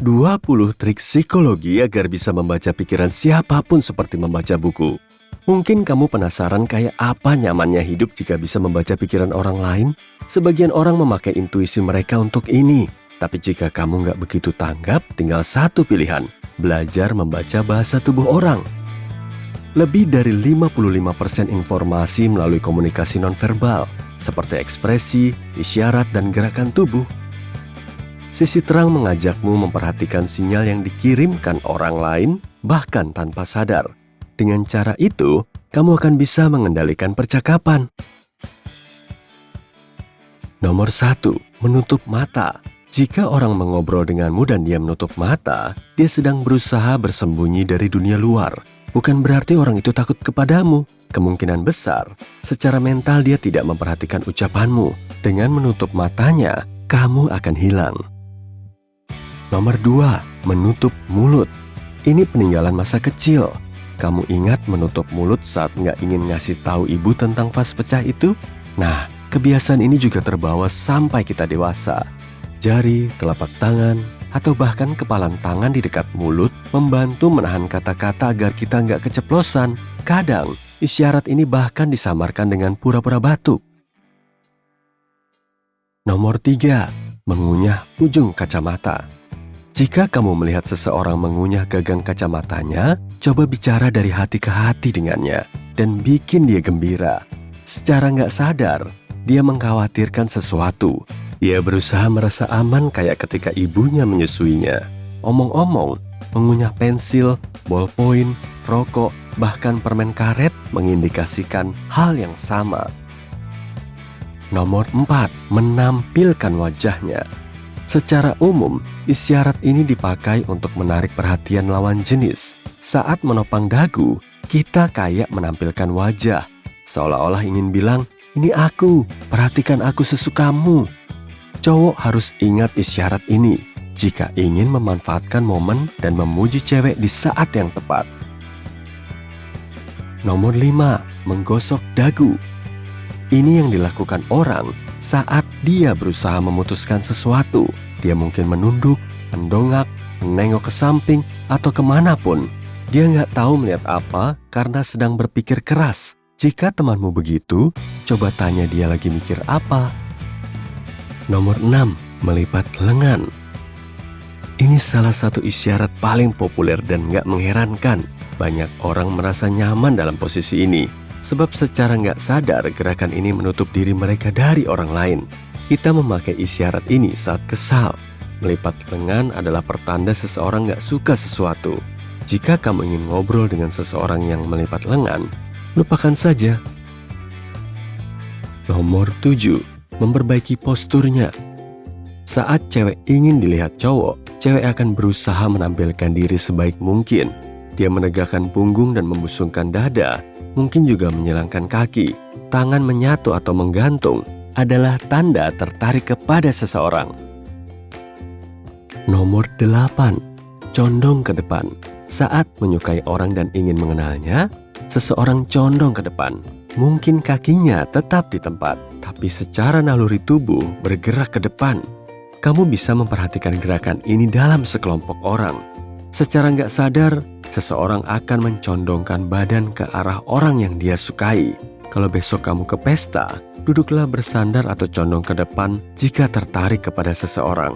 20 trik psikologi agar bisa membaca pikiran siapapun seperti membaca buku. Mungkin kamu penasaran kayak apa nyamannya hidup jika bisa membaca pikiran orang lain? Sebagian orang memakai intuisi mereka untuk ini. Tapi jika kamu nggak begitu tanggap, tinggal satu pilihan, belajar membaca bahasa tubuh orang. Lebih dari 55% informasi melalui komunikasi nonverbal, seperti ekspresi, isyarat, dan gerakan tubuh. Sisi terang mengajakmu memperhatikan sinyal yang dikirimkan orang lain, bahkan tanpa sadar. Dengan cara itu, kamu akan bisa mengendalikan percakapan. Nomor 1, menutup mata. Jika orang mengobrol denganmu dan dia menutup mata, dia sedang berusaha bersembunyi dari dunia luar. Bukan berarti orang itu takut kepadamu. Kemungkinan besar, secara mental dia tidak memperhatikan ucapanmu. Dengan menutup matanya, kamu akan hilang. Nomor 2, menutup mulut. Ini peninggalan masa kecil. Kamu ingat menutup mulut saat nggak ingin ngasih tahu ibu tentang vas pecah itu? Nah, kebiasaan ini juga terbawa sampai kita dewasa. Jari, telapak tangan, atau bahkan kepalan tangan di dekat mulut membantu menahan kata-kata agar kita nggak keceplosan. Kadang, isyarat ini bahkan disamarkan dengan pura-pura batuk. Nomor 3, mengunyah ujung kacamata. Jika kamu melihat seseorang mengunyah gagang kacamatanya, coba bicara dari hati ke hati dengannya dan bikin dia gembira. Secara nggak sadar, dia mengkhawatirkan sesuatu. Dia berusaha merasa aman kayak ketika ibunya menyusuinya. Omong-omong, mengunyah pensil, ballpoint, rokok, bahkan permen karet mengindikasikan hal yang sama. Nomor 4, menampilkan wajahnya. Secara umum, isyarat ini dipakai untuk menarik perhatian lawan jenis. Saat menopang dagu, kita kayak menampilkan wajah. Seolah-olah ingin bilang, ini aku, perhatikan aku sesukamu. Cowok harus ingat isyarat ini jika ingin memanfaatkan momen dan memuji cewek di saat yang tepat. Nomor 5, menggosok dagu. Ini yang dilakukan orang saat dia berusaha memutuskan sesuatu. Dia mungkin menunduk, mendongak, menengok ke samping, atau kemanapun. Dia nggak tahu melihat apa karena sedang berpikir keras. Jika temanmu begitu, coba tanya dia lagi mikir apa. Nomor 6, melipat lengan. Ini salah satu isyarat paling populer dan nggak mengherankan. Banyak orang merasa nyaman dalam posisi ini. Sebab secara nggak sadar gerakan ini menutup diri mereka dari orang lain. Kita memakai isyarat ini saat kesal. Melipat lengan adalah pertanda seseorang nggak suka sesuatu. Jika kamu ingin ngobrol dengan seseorang yang melipat lengan, lupakan saja. Nomor 7, memperbaiki posturnya. Saat cewek ingin dilihat cowok, cewek akan berusaha menampilkan diri sebaik mungkin. Dia menegakkan punggung dan membusungkan dada. Mungkin juga menyilangkan kaki, tangan menyatu atau menggantung adalah tanda tertarik kepada seseorang. Nomor 8, condong ke depan. Saat menyukai orang dan ingin mengenalnya, seseorang condong ke depan. Mungkin kakinya tetap di tempat, tapi secara naluri tubuh bergerak ke depan. Kamu bisa memperhatikan gerakan ini dalam sekelompok orang. Secara nggak sadar, seseorang akan mencondongkan badan ke arah orang yang dia sukai. Kalau besok kamu ke pesta, duduklah bersandar atau condong ke depan jika tertarik kepada seseorang.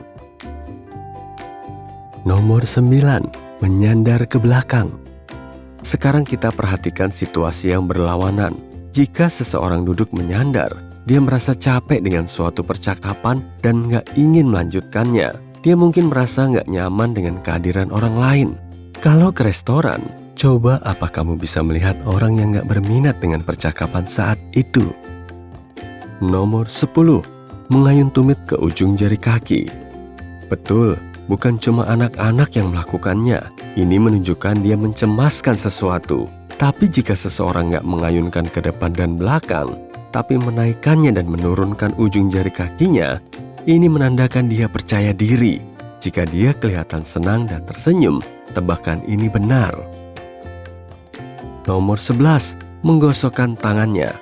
Nomor 9, menyandar ke belakang. Sekarang kita perhatikan situasi yang berlawanan. Jika seseorang duduk menyandar, dia merasa capek dengan suatu percakapan dan nggak ingin melanjutkannya. Dia mungkin merasa nggak nyaman dengan kehadiran orang lain. Kalau ke restoran, coba apa kamu bisa melihat orang yang gak berminat dengan percakapan saat itu. Nomor 10, mengayun tumit ke ujung jari kaki. Betul, bukan cuma anak-anak yang melakukannya. Ini menunjukkan dia mencemaskan sesuatu. Tapi jika seseorang gak mengayunkan ke depan dan belakang, tapi menaikkannya dan menurunkan ujung jari kakinya, ini menandakan dia percaya diri. Jika dia kelihatan senang dan tersenyum, tebakan ini benar. Nomor 11, menggosokkan tangannya.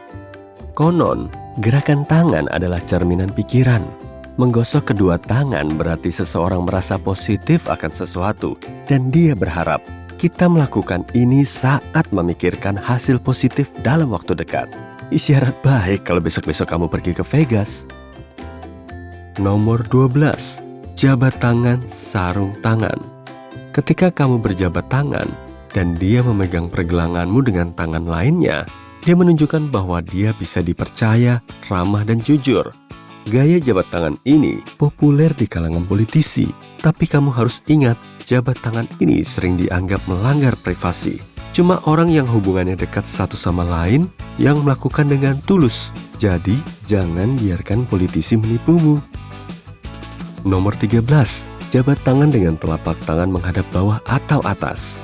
Konon, gerakan tangan adalah cerminan pikiran. Menggosok kedua tangan berarti seseorang merasa positif akan sesuatu dan dia berharap kita melakukan ini saat memikirkan hasil positif dalam waktu dekat. Isyarat baik kalau besok-besok kamu pergi ke Vegas. Nomor 12. Jabat tangan, sarung tangan. Ketika kamu berjabat tangan dan dia memegang pergelanganmu dengan tangan lainnya, dia menunjukkan bahwa dia bisa dipercaya, ramah, dan jujur. Gaya jabat tangan ini populer di kalangan politisi, tapi kamu harus ingat, jabat tangan ini sering dianggap melanggar privasi. Cuma orang yang hubungannya dekat satu sama lain yang melakukan dengan tulus. Jadi, jangan biarkan politisi menipumu. Nomor 13. Jabat tangan dengan telapak tangan menghadap bawah atau atas.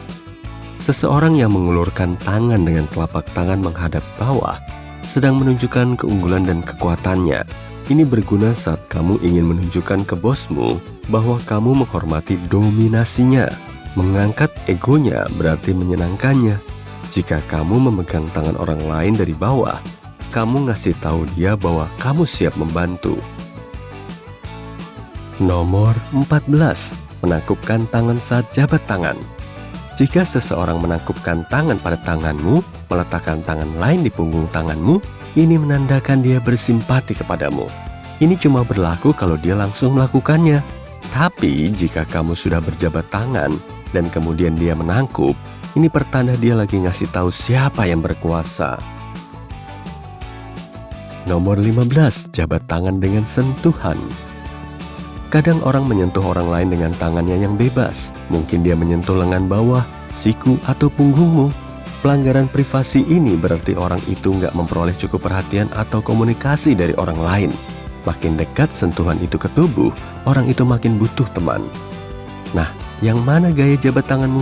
Seseorang yang mengulurkan tangan dengan telapak tangan menghadap bawah sedang menunjukkan keunggulan dan kekuatannya. Ini berguna saat kamu ingin menunjukkan ke bosmu bahwa kamu menghormati dominasinya. Mengangkat egonya berarti menyenangkannya. Jika kamu memegang tangan orang lain dari bawah, kamu ngasih tahu dia bahwa kamu siap membantu. Nomor 14. Menakupkan tangan saat jabat tangan. Jika seseorang menakupkan tangan pada tanganmu, meletakkan tangan lain di punggung tanganmu, ini menandakan dia bersimpati kepadamu. Ini cuma berlaku kalau dia langsung melakukannya. Tapi jika kamu sudah berjabat tangan dan kemudian dia menangkup, ini pertanda dia lagi ngasih tahu siapa yang berkuasa. Nomor 15. Jabat tangan dengan sentuhan. Kadang orang menyentuh orang lain dengan tangannya yang bebas. Mungkin dia menyentuh lengan bawah, siku, atau punggungmu. Pelanggaran privasi ini berarti orang itu nggak memperoleh cukup perhatian atau komunikasi dari orang lain. Makin dekat sentuhan itu ke tubuh, orang itu makin butuh teman. Nah, yang mana gaya jabat tanganmu?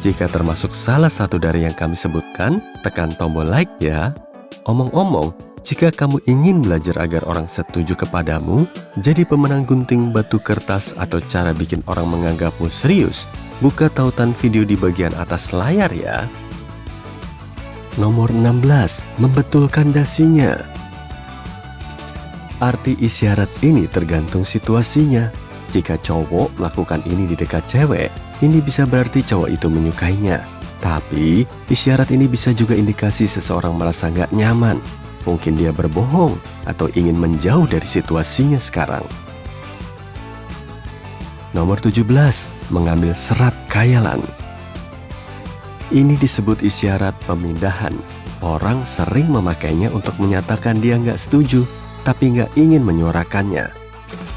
Jika termasuk salah satu dari yang kami sebutkan, tekan tombol like ya. Omong-omong, jika kamu ingin belajar agar orang setuju kepadamu, jadi pemenang gunting batu kertas atau cara bikin orang menganggapmu serius, buka tautan video di bagian atas layar ya. Nomor 16. Membetulkan dasinya. Arti isyarat ini tergantung situasinya. Jika cowok melakukan ini di dekat cewek, ini bisa berarti cowok itu menyukainya. Tapi, isyarat ini bisa juga indikasi seseorang merasa gak nyaman. Mungkin dia berbohong atau ingin menjauh dari situasinya sekarang. Nomor 17. Mengambil serat khayalan. Ini disebut isyarat pemindahan. Orang sering memakainya untuk menyatakan dia nggak setuju, tapi nggak ingin menyuarakannya.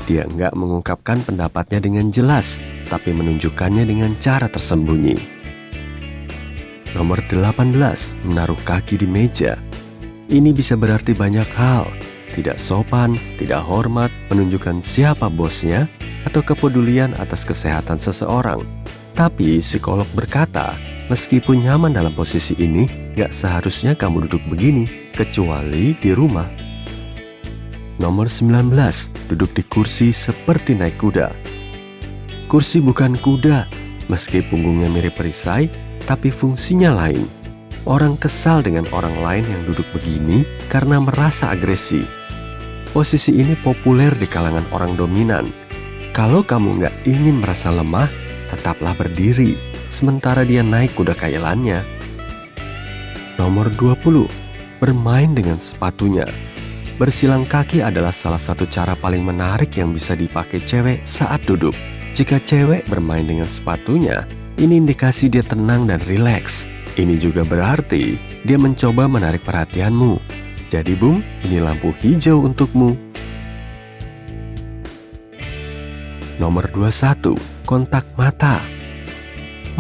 Dia nggak mengungkapkan pendapatnya dengan jelas, tapi menunjukkannya dengan cara tersembunyi. Nomor 18. Menaruh kaki di meja. Ini bisa berarti banyak hal. Tidak sopan, tidak hormat, menunjukkan siapa bosnya, atau kepedulian atas kesehatan seseorang. Tapi psikolog berkata, meskipun nyaman dalam posisi ini, gak seharusnya kamu duduk begini, kecuali di rumah. Nomor 19. Duduk di kursi seperti naik kuda. Kursi bukan kuda, meski punggungnya mirip perisai, tapi fungsinya lain. Orang kesal dengan orang lain yang duduk begini karena merasa agresi. Posisi ini populer di kalangan orang dominan. Kalau kamu nggak ingin merasa lemah, tetaplah berdiri, sementara dia naik kuda khayalannya. Nomor 20. Bermain dengan sepatunya. Bersilang kaki adalah salah satu cara paling menarik yang bisa dipakai cewek saat duduk. Jika cewek bermain dengan sepatunya, ini indikasi dia tenang dan rileks. Ini juga berarti dia mencoba menarik perhatianmu. Jadi Bung, ini lampu hijau untukmu. Nomor 21. Kontak mata.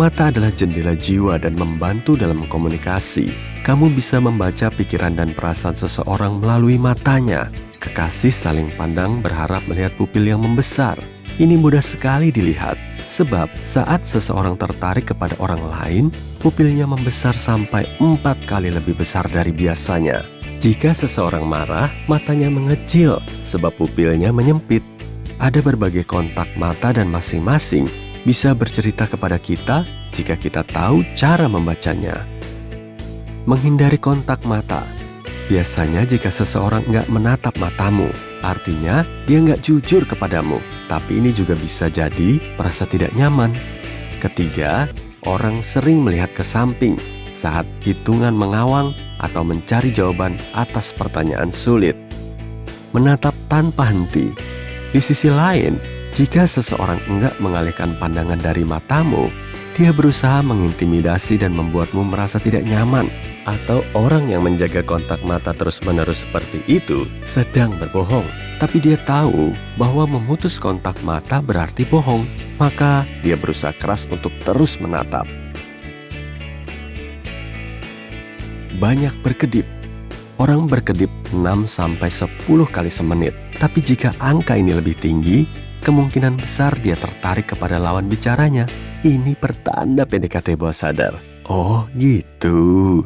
Mata adalah jendela jiwa dan membantu dalam komunikasi. Kamu bisa membaca pikiran dan perasaan seseorang melalui matanya. Kekasih saling pandang berharap melihat pupil yang membesar. Ini mudah sekali dilihat. Sebab saat seseorang tertarik kepada orang lain, pupilnya membesar sampai 4 kali lebih besar dari biasanya. Jika seseorang marah, matanya mengecil sebab pupilnya menyempit. Ada berbagai kontak mata dan masing-masing bisa bercerita kepada kita jika kita tahu cara membacanya. Menghindari kontak mata. Biasanya jika seseorang nggak menatap matamu, artinya dia nggak jujur kepadamu. Tapi ini juga bisa jadi merasa tidak nyaman. Ketiga, orang sering melihat ke samping saat hitungan mengawang atau mencari jawaban atas pertanyaan sulit. Menatap tanpa henti. Di sisi lain, jika seseorang enggak mengalihkan pandangan dari matamu, dia berusaha mengintimidasi dan membuatmu merasa tidak nyaman. Atau orang yang menjaga kontak mata terus-menerus seperti itu sedang berbohong. Tapi dia tahu bahwa memutus kontak mata berarti bohong. Maka dia berusaha keras untuk terus menatap. Banyak berkedip. Orang berkedip 6-10 kali semenit. Tapi jika angka ini lebih tinggi, kemungkinan besar dia tertarik kepada lawan bicaranya. Ini pertanda PDKT bawah sadar. Oh gitu.